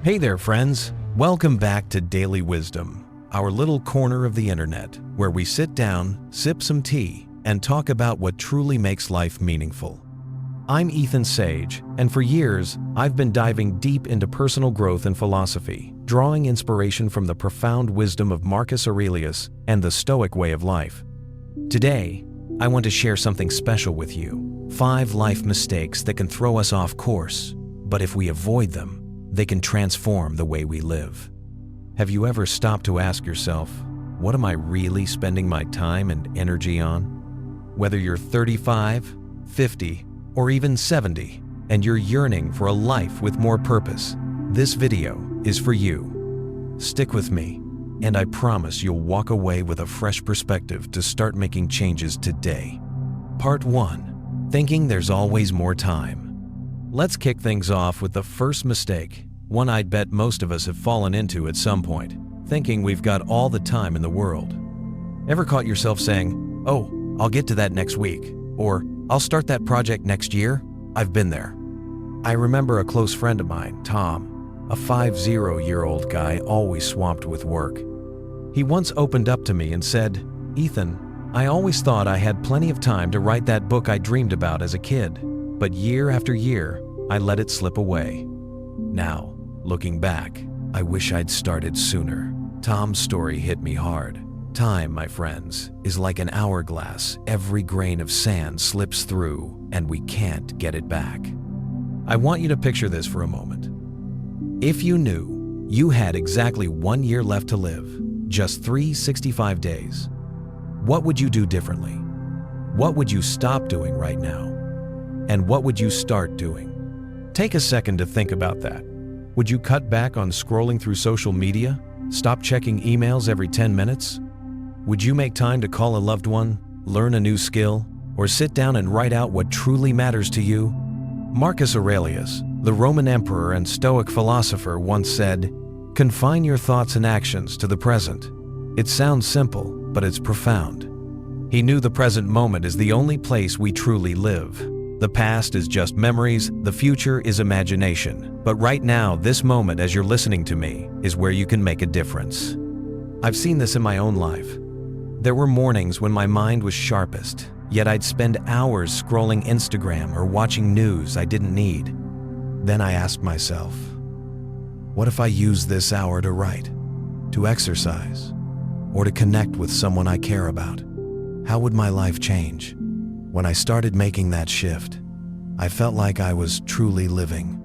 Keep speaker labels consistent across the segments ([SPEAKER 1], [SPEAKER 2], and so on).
[SPEAKER 1] Hey there, friends. Welcome back to Daily Wisdom, our little corner of the internet where we sit down, sip some tea, and talk about what truly makes life meaningful. I'm Ethan Sage, and for years, I've been diving deep into personal growth and philosophy, drawing inspiration from the profound wisdom of Marcus Aurelius and the Stoic way of life. Today, I want to share something special with you: 5 life mistakes that can throw us off course, but if we avoid them, they can transform the way we live. Have you ever stopped to ask yourself, what am I really spending my time and energy on? Whether you're 35, 50, or even 70, and you're yearning for a life with more purpose, this video is for you. Stick with me, and I promise you'll walk away with a fresh perspective to start making changes today. Part 1. Thinking there's always more time. Let's kick things off with the first mistake, one I'd bet most of us have fallen into at some point, thinking we've got all the time in the world. Ever caught yourself saying, "Oh, I'll get to that next week," or "I'll start that project next year"? I've been there. I remember a close friend of mine, Tom, a 50-year-old guy always swamped with work. He once opened up to me and said, "Ethan, I always thought I had plenty of time to write that book I dreamed about as a kid. But year after year, I let it slip away. Now, looking back, I wish I'd started sooner." Tom's story hit me hard. Time, my friends, is like an hourglass. Every grain of sand slips through, and we can't get it back. I want you to picture this for a moment. If you knew you had exactly 1 year left to live, just 365 days, what would you do differently? What would you stop doing right now? And what would you start doing? Take a second to think about that. Would you cut back on scrolling through social media? Stop checking emails every 10 minutes? Would you make time to call a loved one, learn a new skill, or sit down and write out what truly matters to you? Marcus Aurelius, the Roman emperor and Stoic philosopher, once said, "Confine your thoughts and actions to the present." It sounds simple, but it's profound. He knew the present moment is the only place we truly live. The past is just memories, the future is imagination. But right now, this moment as you're listening to me, is where you can make a difference. I've seen this in my own life. There were mornings when my mind was sharpest, yet I'd spend hours scrolling Instagram or watching news I didn't need. Then I asked myself, what if I use this hour to write, to exercise, or to connect with someone I care about? How would my life change? When I started making that shift, I felt like I was truly living.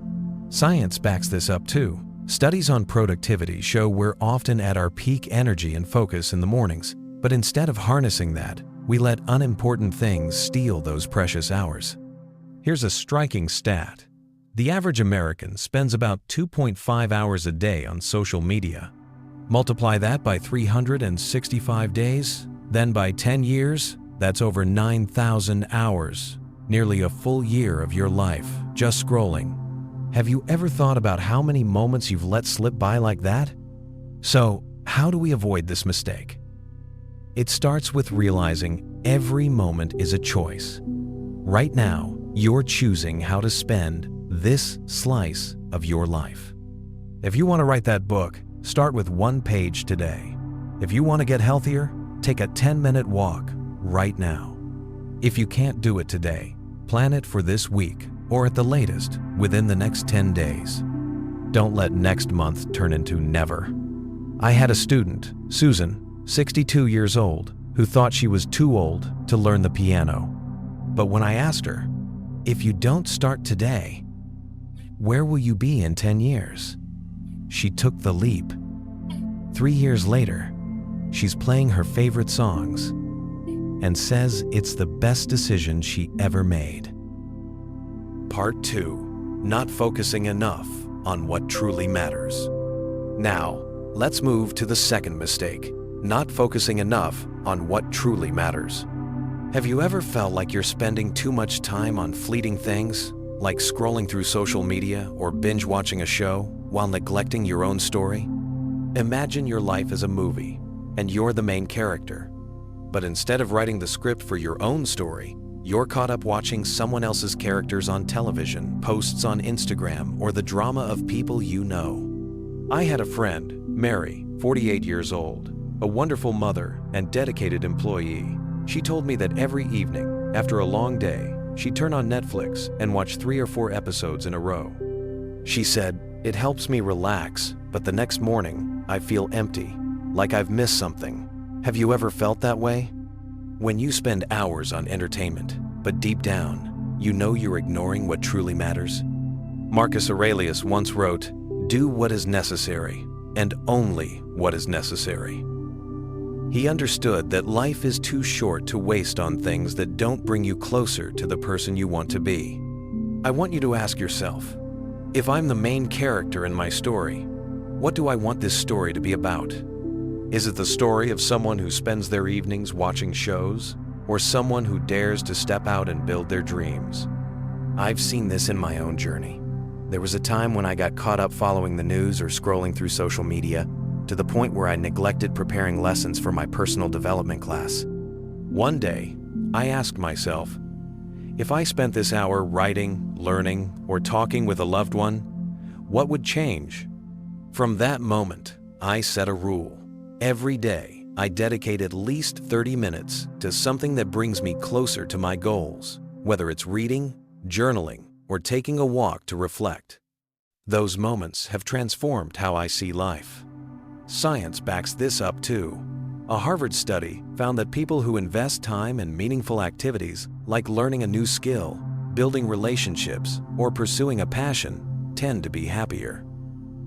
[SPEAKER 1] Science backs this up too. Studies on productivity show we're often at our peak energy and focus in the mornings, but instead of harnessing that, we let unimportant things steal those precious hours. Here's a striking stat. The average American spends about 2.5 hours a day on social media. Multiply that by 365 days, then by 10 years, that's over 9,000 hours, nearly a full year of your life, just scrolling. Have you ever thought about how many moments you've let slip by like that? So, how do we avoid this mistake? It starts with realizing every moment is a choice. Right now, you're choosing how to spend this slice of your life. If you want to write that book, start with 1 page today. If you want to get healthier, take a 10-minute walk right now. If you can't do it today, plan it for this week, or at the latest, within the next 10 days. Don't let next month turn into never. I had a student, Susan, 62 years old, who thought she was too old to learn the piano. But when I asked her, if you don't start today, where will you be in 10 years? She took the leap. 3 years later, she's playing her favorite songs and says it's the best decision she ever made. Part 2. Not focusing enough on what truly matters. Now, let's move to the second mistake: not focusing enough on what truly matters. Have you ever felt like you're spending too much time on fleeting things, like scrolling through social media or binge watching a show, while neglecting your own story? Imagine your life as a movie, and you're the main character. But instead of writing the script for your own story, you're caught up watching someone else's characters on television, posts on Instagram, or the drama of people you know. I had a friend, Mary, 48 years old, a wonderful mother and dedicated employee. She told me that every evening, after a long day, she'd turn on Netflix and watch 3 or 4 episodes in a row. She said, "It helps me relax, but the next morning, I feel empty, like I've missed something." Have you ever felt that way? When you spend hours on entertainment, but deep down, you know you're ignoring what truly matters? Marcus Aurelius once wrote, "Do what is necessary, and only what is necessary." He understood that life is too short to waste on things that don't bring you closer to the person you want to be. I want you to ask yourself, if I'm the main character in my story, what do I want this story to be about? Is it the story of someone who spends their evenings watching shows, or someone who dares to step out and build their dreams? I've seen this in my own journey. There was a time when I got caught up following the news or scrolling through social media, to the point where I neglected preparing lessons for my personal development class. One day, I asked myself, if I spent this hour writing, learning, or talking with a loved one, what would change? From that moment, I set a rule. Every day, I dedicate at least 30 minutes to something that brings me closer to my goals, whether it's reading, journaling, or taking a walk to reflect. Those moments have transformed how I see life. Science backs this up too. A Harvard study found that people who invest time in meaningful activities like learning a new skill, building relationships, or pursuing a passion tend to be happier.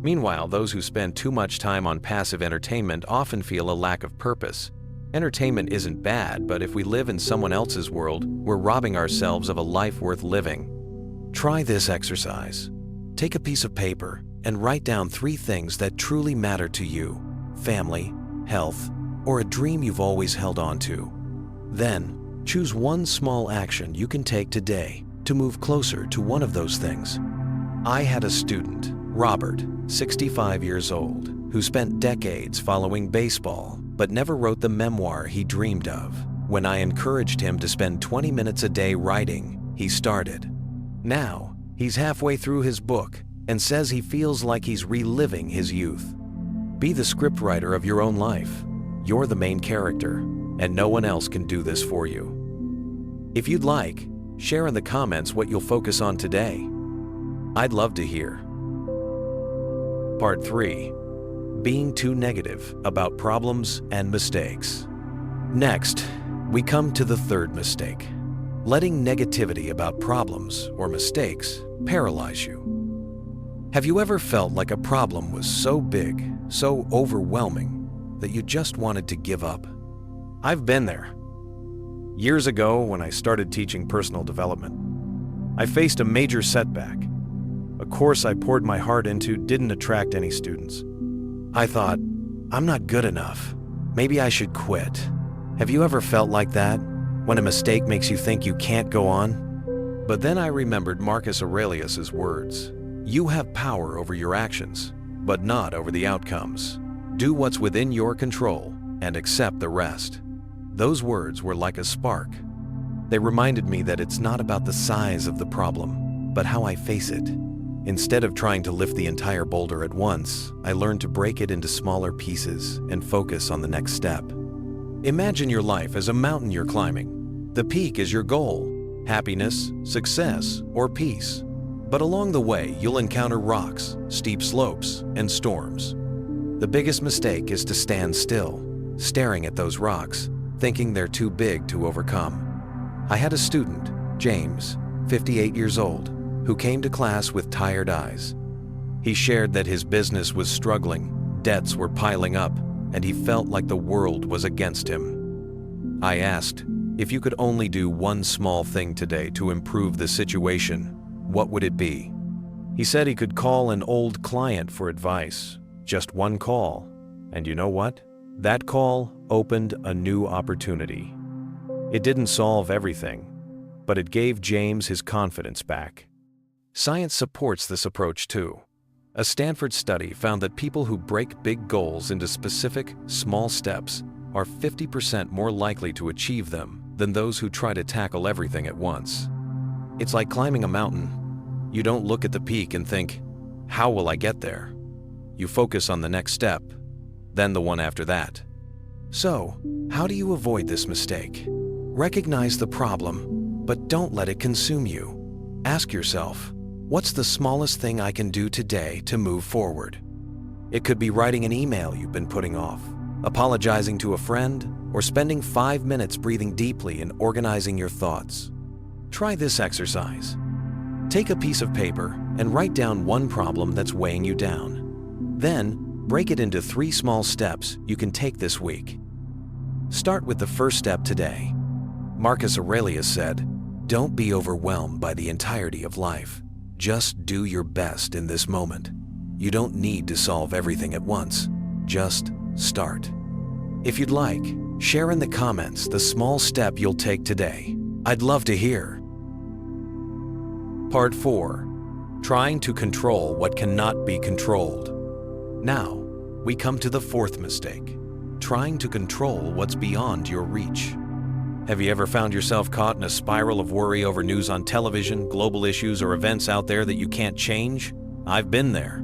[SPEAKER 1] Meanwhile, those who spend too much time on passive entertainment often feel a lack of purpose. Entertainment isn't bad, but if we live in someone else's world, we're robbing ourselves of a life worth living. Try this exercise. Take a piece of paper and write down 3 things that truly matter to you: family, health, or a dream you've always held on to. Then, choose one small action you can take today to move closer to one of those things. I had a student, Robert, 65 years old, who spent decades following baseball, but never wrote the memoir he dreamed of. When I encouraged him to spend 20 minutes a day writing, he started. Now, he's halfway through his book and says he feels like he's reliving his youth. Be the scriptwriter of your own life. You're the main character, and no one else can do this for you. If you'd like, share in the comments what you'll focus on today. I'd love to hear. Part 3. Being too negative about problems and mistakes. Next, we come to the 3rd mistake. Letting negativity about problems or mistakes paralyze you. Have you ever felt like a problem was so big, so overwhelming, that you just wanted to give up? I've been there. Years ago, when I started teaching personal development, I faced a major setback. A course I poured my heart into didn't attract any students. I thought, I'm not good enough. Maybe I should quit. Have you ever felt like that, when a mistake makes you think you can't go on? But then I remembered Marcus Aurelius' words. You have power over your actions, but not over the outcomes. Do what's within your control and accept the rest. Those words were like a spark. They reminded me that it's not about the size of the problem, but how I face it. Instead of trying to lift the entire boulder at once, I learned to break it into smaller pieces and focus on the next step. Imagine your life as a mountain you're climbing. The peak is your goal: happiness, success, or peace. But along the way, you'll encounter rocks, steep slopes, and storms. The biggest mistake is to stand still, staring at those rocks, thinking they're too big to overcome. I had a student, James, 58 years old, who came to class with tired eyes. He shared that his business was struggling, debts were piling up, and he felt like the world was against him. I asked, if you could only do one small thing today to improve the situation, what would it be? He said he could call an old client for advice, just one call. And you know what? That call opened a new opportunity. It didn't solve everything, but it gave James his confidence back. Science supports this approach too. A Stanford study found that people who break big goals into specific, small steps are 50% more likely to achieve them than those who try to tackle everything at once. It's like climbing a mountain. You don't look at the peak and think, how will I get there? you focus on the next step, then the one after that. So, how do you avoid this mistake? Recognize the problem, but don't let it consume you. Ask yourself, what's the smallest thing I can do today to move forward? It could be writing an email you've been putting off, apologizing to a friend, or spending 5 minutes breathing deeply and organizing your thoughts. Try this exercise. Take a piece of paper and write down one problem that's weighing you down. Then, break it into 3 small steps you can take this week. Start with the first step today. Marcus Aurelius said, "Don't be overwhelmed by the entirety of life. Just do your best in this moment. You don't need to solve everything at once. Just start." If you'd like, share in the comments the small step you'll take today. I'd love to hear. Part 4. Trying to control what cannot be controlled. Now, we come to the 4th mistake. Trying to control what's beyond your reach. Have you ever found yourself caught in a spiral of worry over news on television, global issues, or events out there that you can't change? I've been there.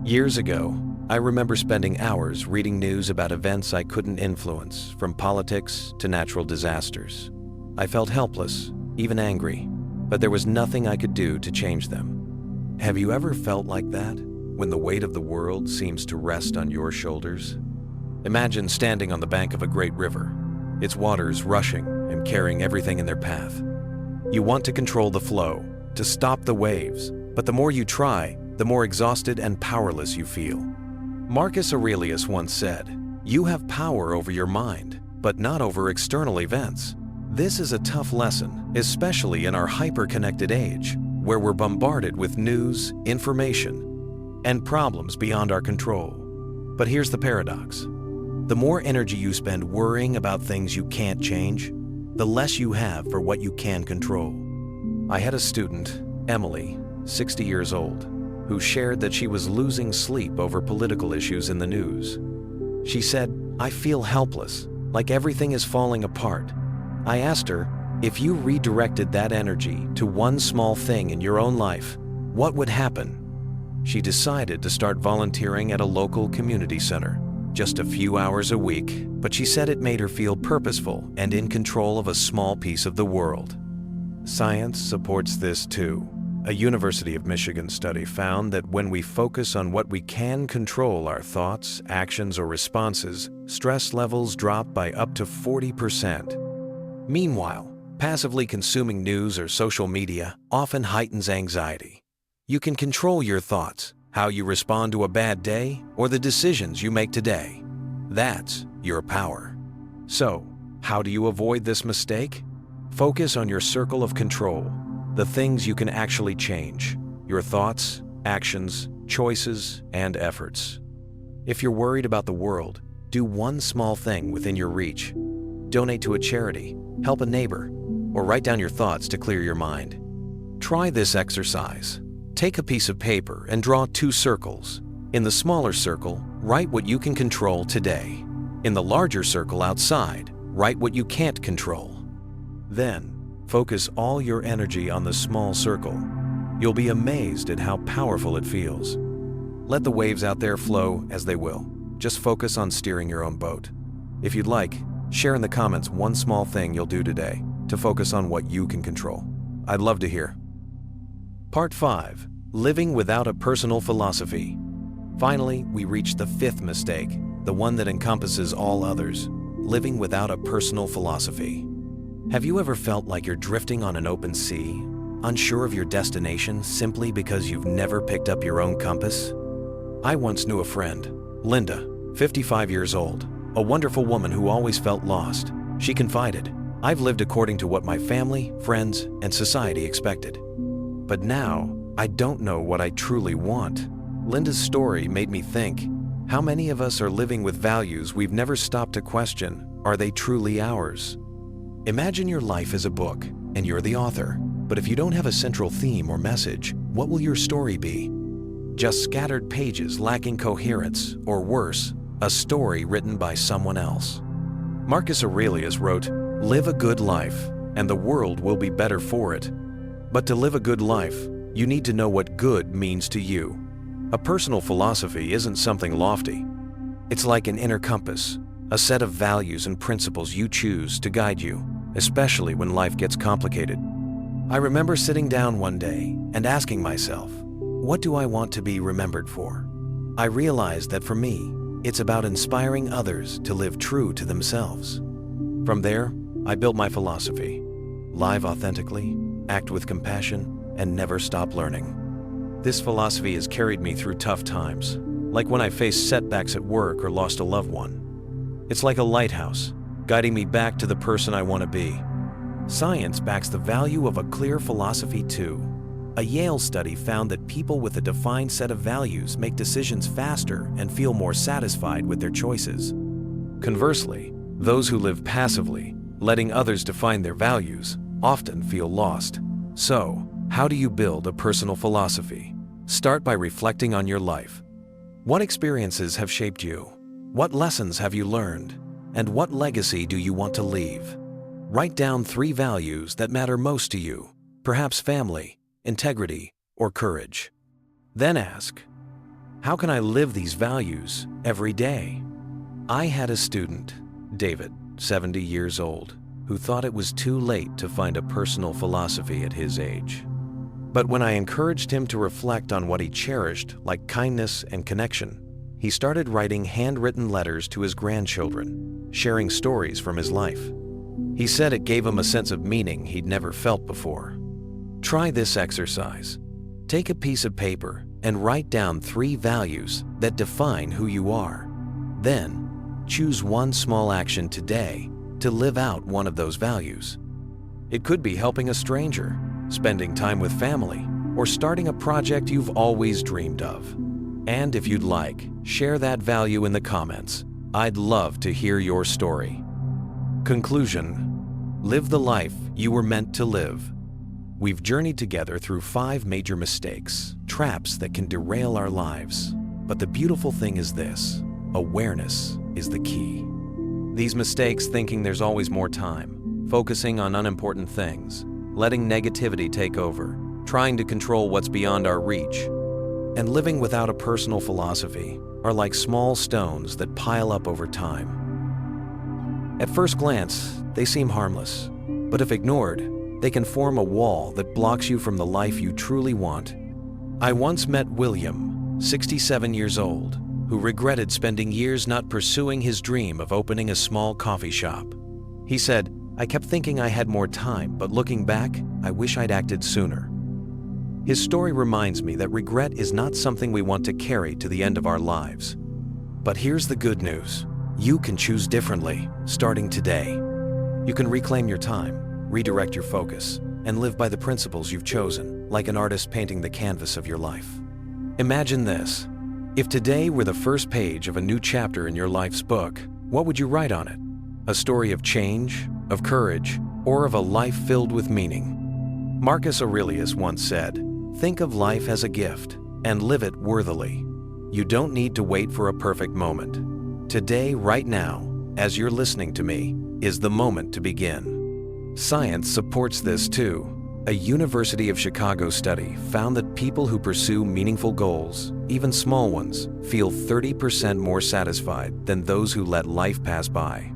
[SPEAKER 1] Years ago, I remember spending hours reading news about events I couldn't influence, from politics to natural disasters. I felt helpless, even angry, but there was nothing I could do to change them. Have you ever felt like that, when the weight of the world seems to rest on your shoulders? Imagine standing on the bank of a great river, its waters rushing and carrying everything in their path. You want to control the flow, to stop the waves, but the more you try, the more exhausted and powerless you feel. Marcus Aurelius once said, "You have power over your mind, but not over external events." This is a tough lesson, especially in our hyper-connected age, where we're bombarded with news, information, and problems beyond our control. But here's the paradox. The more energy you spend worrying about things you can't change, the less you have for what you can control. I had a student, Emily, 60 years old, who shared that she was losing sleep over political issues in the news. She said, "I feel helpless, like everything is falling apart." I asked her, if you redirected that energy to one small thing in your own life, what would happen? She decided to start volunteering at a local community center, just a few hours a week, but she said it made her feel purposeful and in control of a small piece of the world. Science supports this too. A University of Michigan study found that when we focus on what we can control, our thoughts, actions, or responses, stress levels drop by up to 40%. Meanwhile, passively consuming news or social media often heightens anxiety. You can control your thoughts, how you respond to a bad day, or the decisions you make today. That's your power. So, how do you avoid this mistake? Focus on your circle of control, the things you can actually change, your thoughts, actions, choices, and efforts. If you're worried about the world, do one small thing within your reach. Donate to a charity, help a neighbor, or write down your thoughts to clear your mind. Try this exercise. Take a piece of paper and draw 2 circles. In the smaller circle, write what you can control today. In the larger circle outside, write what you can't control. Then, focus all your energy on the small circle. You'll be amazed at how powerful it feels. Let the waves out there flow as they will. Just focus on steering your own boat. If you'd like, share in the comments one small thing you'll do today to focus on what you can control. I'd love to hear. Part 5. Living without a personal philosophy. Finally, we reach the 5th mistake, the one that encompasses all others, living without a personal philosophy. Have you ever felt like you're drifting on an open sea, unsure of your destination simply because you've never picked up your own compass? I once knew a friend, Linda, 55 years old, a wonderful woman who always felt lost. She confided, "I've lived according to what my family, friends, and society expected. But now, I don't know what I truly want." Linda's story made me think, how many of us are living with values we've never stopped to question, are they truly ours? Imagine your life as a book, and you're the author. But if you don't have a central theme or message, what will your story be? Just scattered pages lacking coherence, or worse, a story written by someone else. Marcus Aurelius wrote, "Live a good life, and the world will be better for it." But to live a good life, you need to know what good means to you. A personal philosophy isn't something lofty. It's like an inner compass, a set of values and principles you choose to guide you, especially when life gets complicated. I remember sitting down one day and asking myself, what do I want to be remembered for? I realized that for me, it's about inspiring others to live true to themselves. From there, I built my philosophy: live authentically, act with compassion, and never stop learning. This philosophy has carried me through tough times, like when I faced setbacks at work or lost a loved one. It's like a lighthouse, guiding me back to the person I want to be. Science backs the value of a clear philosophy too. A Yale study found that people with a defined set of values make decisions faster and feel more satisfied with their choices. Conversely, those who live passively, letting others define their values, often feel lost. So, how do you build a personal philosophy? Start by reflecting on your life. What experiences have shaped you? What lessons have you learned? And what legacy do you want to leave? Write down 3 values that matter most to you, perhaps family, integrity, or courage. Then ask, how can I live these values every day? I had a student, David, 70 years old, who thought it was too late to find a personal philosophy at his age. But when I encouraged him to reflect on what he cherished, like kindness and connection, he started writing handwritten letters to his grandchildren, sharing stories from his life. He said it gave him a sense of meaning he'd never felt before. Try this exercise. Take a piece of paper and write down 3 values that define who you are. Then, choose one small action today to live out one of those values. It could be helping a stranger, spending time with family, or starting a project you've always dreamed of. And if you'd like, share that value in the comments. I'd love to hear your story. Conclusion: live the life you were meant to live. We've journeyed together through 5 major mistakes, traps that can derail our lives. But the beautiful thing is this: awareness is the key. These mistakes, thinking there's always more time, focusing on unimportant things, letting negativity take over, trying to control what's beyond our reach, and living without a personal philosophy are like small stones that pile up over time. At first glance, they seem harmless, but if ignored, they can form a wall that blocks you from the life you truly want. I once met William, 67 years old, who regretted spending years not pursuing his dream of opening a small coffee shop. He said, "I kept thinking I had more time, but looking back, I wish I'd acted sooner." His story reminds me that regret is not something we want to carry to the end of our lives. But here's the good news: you can choose differently, starting today. You can reclaim your time, redirect your focus, and live by the principles you've chosen, like an artist painting the canvas of your life. Imagine this: if today were the first page of a new chapter in your life's book, what would you write on it? A story of change, of courage, or of a life filled with meaning? Marcus Aurelius once said, "Think of life as a gift and live it worthily." You don't need to wait for a perfect moment. Today, right now, as you're listening to me, is the moment to begin. Science supports this too. A University of Chicago study found that people who pursue meaningful goals, even small ones, feel 30% more satisfied than those who let life pass by.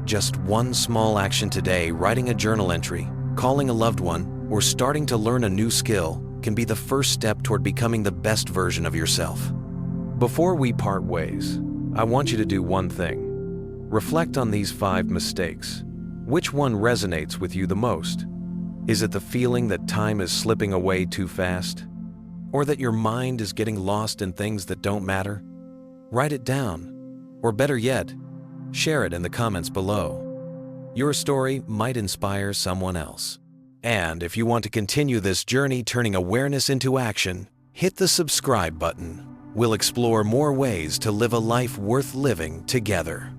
[SPEAKER 1] Just one small action today, writing a journal entry, calling a loved one, or starting to learn a new skill, can be the first step toward becoming the best version of yourself. Before we part ways, I want you to do one thing. Reflect on these 5 mistakes. Which one resonates with you the most? Is it the feeling that time is slipping away too fast? Or that your mind is getting lost in things that don't matter? Write it down. Or better yet, share it in the comments below. Your story might inspire someone else. And if you want to continue this journey turning awareness into action, hit the subscribe button. We'll explore more ways to live a life worth living together.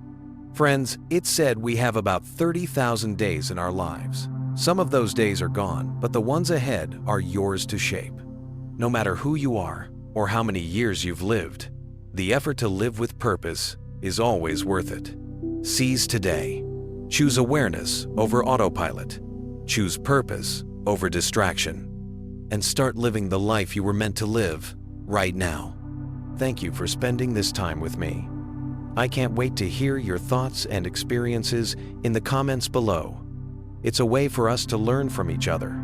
[SPEAKER 1] Friends, it's said we have about 30,000 days in our lives. Some of those days are gone, but the ones ahead are yours to shape. No matter who you are or how many years you've lived, the effort to live with purpose is always worth it. Seize today. Choose awareness over autopilot. Choose purpose over distraction. And start living the life you were meant to live right now. Thank you for spending this time with me. I can't wait to hear your thoughts and experiences in the comments below. It's a way for us to learn from each other.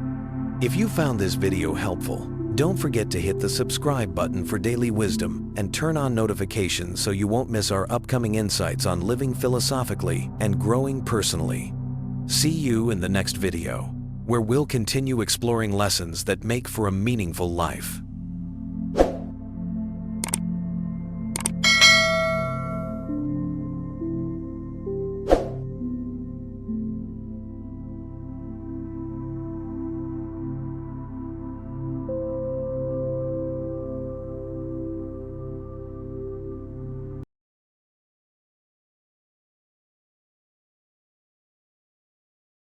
[SPEAKER 1] If you found this video helpful, don't forget to hit the subscribe button for daily wisdom and turn on notifications so you won't miss our upcoming insights on living philosophically and growing personally. See you in the next video, where we'll continue exploring lessons that make for a meaningful life.